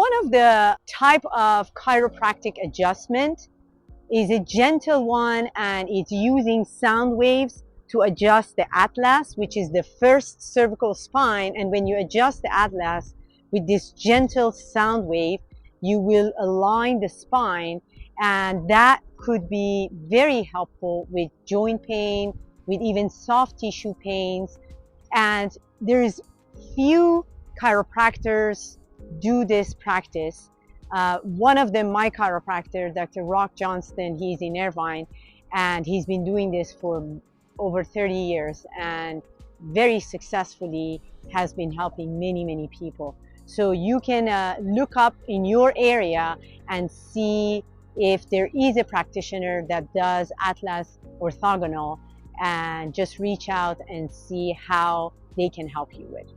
One of the type of chiropractic adjustment is a gentle one, and it's using sound waves to adjust the atlas, which is the first cervical spine. And when you adjust the atlas with this gentle sound wave, you will align the spine, and that could be very helpful with joint pain, with even soft tissue pains. And there's few chiropractors do this practice. One of them, my chiropractor, Dr. Rock Johnston, he's in Irvine, and he's been doing this for over 30 years and very successfully has been helping many people. So you can look up in your area and see if there is a practitioner that does Atlas orthogonal, and just reach out and see how they can help you with.